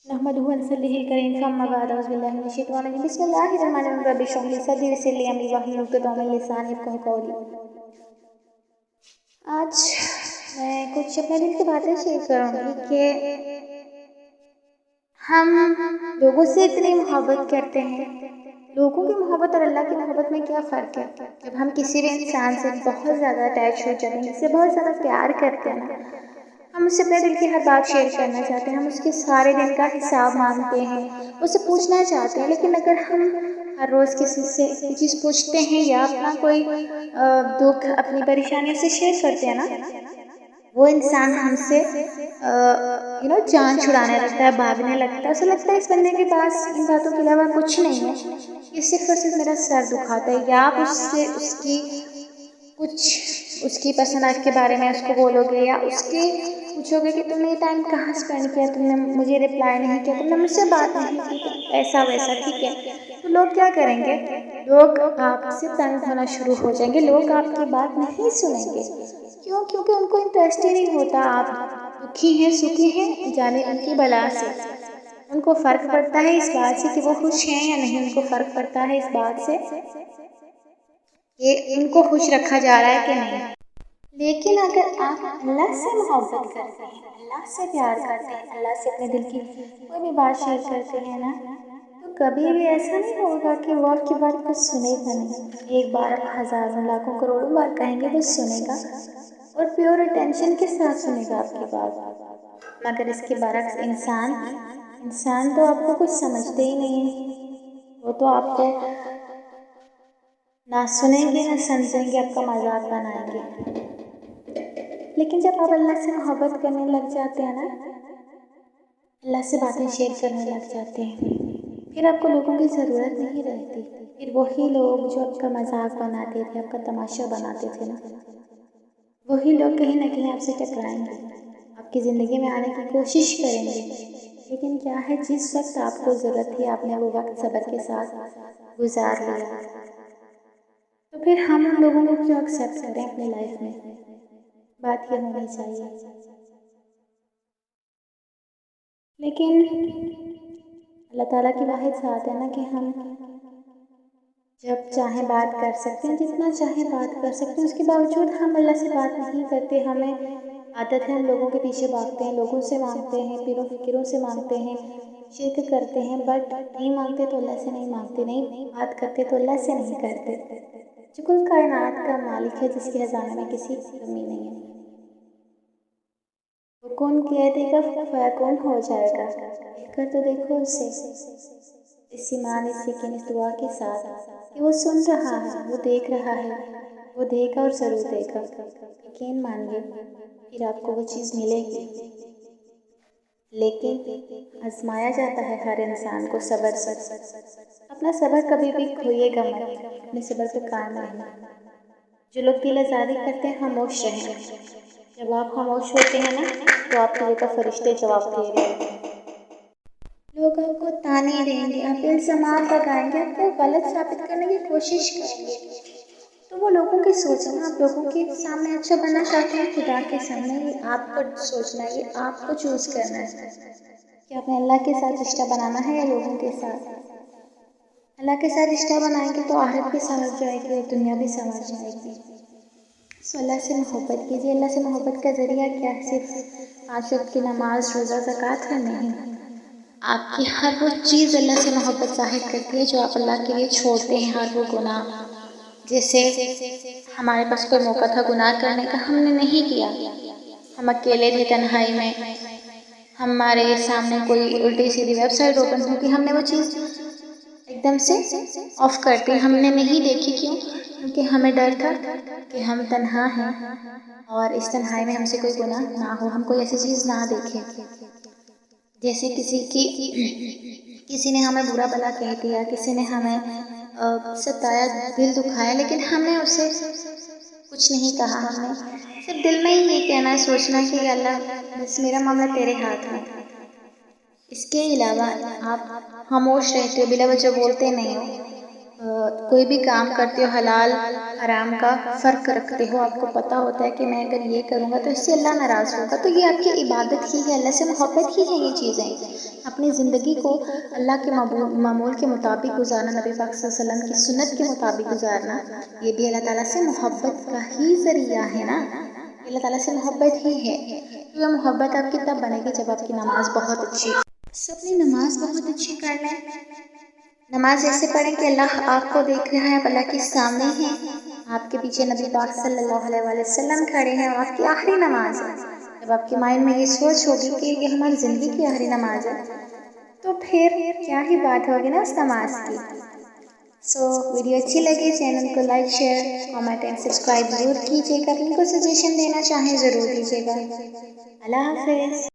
نحمده ونصلي الكريم ثم بعد أعوذ بالله من الشيطان الرجيم بسم الله الرحمن الرحيم رب اشرح لي صدري ويسر لي أمري واحلل عقدة من لساني يفقهوا قولي۔ آج میں کچھ اپنے دل کی باتیں شیئر کروں گی کہ ہم لوگوں سے اتنی محبت کرتے ہیں، لوگوں کی محبت اور اللہ کی محبت میں کیا فرق ہے؟ جب ہم کسی بھی انسان سے بہت زیادہ اٹیچ ہو جاتے ہیں، جس سے بہت زیادہ پیار کرتے ہیں نا، ہم اس سے اپنے دل کی ہر بات شیئر کرنا چاہتے ہیں، ہم اس کے سارے دن کا حساب مانگتے ہیں، اسے پوچھنا چاہتے ہیں۔ لیکن اگر ہم ہر روز کسی سے کوئی چیز پوچھتے ہیں یا اپنا کوئی دکھ، اپنی پریشانی اسے شیئر کرتے ہیں نا، وہ انسان ہم سے جان چھڑانے لگتا ہے، بھاگنے لگتا ہے، اسے لگتا ہے اس بندے کے پاس ان باتوں کے علاوہ کچھ نہیں ہے، یہ صرف اور صرف میرا سر دکھاتا ہے۔ یا آپ اس سے اس کی پسند کے بارے میں اس کو بولو گے، یا اس کے پوچھو گے کہ تم نے یہ ٹائم کہاں اسپینڈ کیا، تم نے مجھے رپلائی نہیں کیا، تم نے مجھ سے بات نہیں کی، ایسا ویسا، ٹھیک ہے، تو لوگ کیا کریں گے؟ لوگ آپ سے تنگ ہونا شروع ہو جائیں گے، لوگ آپ کی بات نہیں سنیں گے۔ کیوں؟ کیونکہ ان کو انٹرسٹ ہی نہیں ہوتا آپ دکھی ہیں، سکھی ہیں، جانے ان کی بلا سے۔ ان کو فرق پڑتا ہے اس بات سے کہ وہ خوش ہیں یا نہیں، ان کو فرق پڑتا ہے اس بات سے کہ ان کو خوش رکھا جا رہا ہے کہ نہیں۔ لیکن اگر آپ اللہ سے محبت کرتے ہیں، اللہ سے پیار کرتے ہیں، اللہ سے اپنے دل کی کوئی بھی بات شیئر کرتے ہیں نا، تو کبھی بھی ایسا نہیں ہوگا کہ وہ آپ کی بات کو سنے گا نہیں۔ ایک بار آپ ہزاروں لاکھوں کروڑوں بار کہیں گے، وہ سنے گا اور پیور اٹینشن کے ساتھ سنے گا آپ کی بات۔ مگر اس کے برعکس انسان تو آپ کو کچھ سمجھتے ہی نہیں ہے، وہ تو آپ کو نہ سنیں گے نہ سمجھیں گے، آپ کا مذاق بنائیں گے۔ لیکن جب آپ اللہ سے محبت کرنے لگ جاتے ہیں نا، اللہ سے باتیں شیئر کرنے لگ جاتے ہیں، پھر آپ کو لوگوں کی ضرورت نہیں رہتی۔ پھر وہی لوگ جو آپ کا مذاق بناتے تھے، آپ کا تماشا بناتے تھے نا، وہی لوگ کہیں نہ کہیں آپ سے ٹکرائیں گے، آپ کی زندگی میں آنے کی کوشش کریں گے۔ لیکن کیا ہے، جس وقت آپ کو ضرورت تھی آپ نے وہ وقت صبر کے ساتھ گزار لیا، تو پھر ہم ان لوگوں کو کیوں ایکسیپٹ کریں اپنی لائف میں؟ بات یہ ہونی چاہیے۔ لیکن اللہ تعالیٰ کی واحد ذات ہے نا کہ ہم جب چاہیں بات کر سکتے ہیں، جتنا چاہیں بات کر سکتے ہیں، اس کے باوجود ہم اللہ سے بات نہیں کرتے۔ ہمیں عادت ہے ہم لوگوں کے پیچھے بھاگتے ہیں، لوگوں سے مانگتے ہیں، پیروں فقیروں سے مانگتے ہیں، شرک کرتے ہیں، بٹ نہیں مانگتے تو اللہ سے نہیں مانگتے، نہیں بات کرتے تو اللہ سے نہیں کرتے۔ جو کل کائنات کا مالک ہے، جس کے خزانے میں کسی کی کمی نہیں ہے، وہ کون کہہ دے گا فیکون ہو جائے گا، کہہ کر تو دیکھو اسے، اس ایمان، اس یقین، اس دعا کے ساتھ کہ وہ سن رہا ہے، وہ دیکھ رہا ہے، وہ دے گا اور ضرور دے گا۔ یقین مانیے، پھر آپ کو وہ چیز ملے گی۔ لیکن آزمایا جاتا ہے ہر انسان کو صبر سے۔ اپنا صبر کبھی بھی کھوئیے گا مت، اپنے صبر پہ قائم رہنا۔ جو لوگ دل آزاری کرتے ہیں، خاموش رہیں۔ جب آپ خاموش ہوتے ہیں نا، تو آپ کی جگہ فرشتے جواب دے رہے ہیں۔ لوگ آپ کو تانے دیں گے، آپ الزامات لگائیں گے، آپ کو غلط ثابت کرنے کی کوشش کریں گے، تو وہ لوگوں کی سوچ ہے نا۔ آپ لوگوں کے سامنے اچھا بننا چاہتے ہیں، خدا کے سامنے یہ آپ کو سوچنا ہے، یہ آپ کو چوز کرنا ہے کہ آپ نے اللہ کے ساتھ رشتہ بنانا ہے یا لوگوں کے ساتھ۔ اللہ کے ساتھ رشتہ بنائیں گے تو آخرت بھی سمجھ جائے گی اور دنیا بھی سمجھ جائے گی۔ سو اللہ سے محبت کیجیے۔ اللہ سے محبت کا ذریعہ کیا ہے؟ صرف 5 وقت کی نماز، روزہ، زکوٰۃ ہے نہیں۔ آپ کی ہر وہ چیز اللہ سے محبت ظاہر کرتی ہے جو آپ اللہ کے لیے چھوڑتے ہیں، ہر وہ گناہ۔ جیسے ہمارے پاس کوئی موقع تھا گناہ کرنے کا، ہم نے نہیں کیا، ہم اکیلے تھے تنہائی میں، ہمارے سامنے کوئی الٹی سیدھی ویب سائٹ اوپن ہوگی، ہم نے وہ چیز ایک دم سے آف کر دی، ہم نے نہیں دیکھی۔ کیوں؟ کیونکہ ہمیں ڈر تھا کہ ہم تنہا ہیں اور اس تنہائی میں ہم سے کوئی گناہ نہ ہو، ہم کوئی ایسی چیز نہ دیکھیں۔ جیسے کسی نے ہمیں برا بھلا کہہ دیا، کسی نے ہمیں ستایا، دل دکھایا، لیکن ہم نے اسے کچھ نہیں کہا، ہم نے صرف دل میں ہی یہ کہنا ہے، سوچنا ہے کہ اللہ بس میرا معاملہ تیرے ہاتھ میں۔ اس کے علاوہ آپ خاموش رہتے ہو، بلا وجہ بولتے نہیں ہو، کوئی بھی کام کرتے ہو حلال حرام کا فرق رکھتے ہو، آپ کو پتہ ہوتا ہے کہ میں اگر یہ کروں گا تو اس سے اللہ ناراض ہوگا، تو یہ آپ کی عبادت ہی ہے، اللہ سے محبت ہی ہے یہ چیزیں۔ اپنی زندگی کو اللہ کے معمول کے مطابق گزارنا، نبی پاک صلی اللہ علیہ وسلم کی سنت کے مطابق گزارنا، یہ بھی اللہ تعالیٰ سے محبت کا ہی ذریعہ ہے نا، یہ اللہ تعالیٰ سے محبت ہی ہے۔ تو یہ محبت آپ کی تب بنے گی جب آپ کی نماز بہت اچھی، اپنی نماز بہت اچھی کر لیں۔ نماز ایسے پڑھیں کہ اللہ آپ کو دیکھ رہا ہے، آپ اللہ کے سامنے ہیں، آپ کے پیچھے نبی پاک صلی اللہ علیہ وسلم کھڑے ہیں اور آپ کی آخری نماز ہے۔ جب آپ کے مائنڈ میں یہ سوچ ہوگی کہ یہ ہماری زندگی کی آخری نماز ہے، تو پھر کیا ہی بات ہوگی نا اس نماز کی۔ ویڈیو اچھی لگی چینل کو like, share, comment and subscribe ضرور کیجیے گا۔ اپنی کو سجیشن دینا چاہیں ضرور دیجیے گا۔ اللہ حافظ۔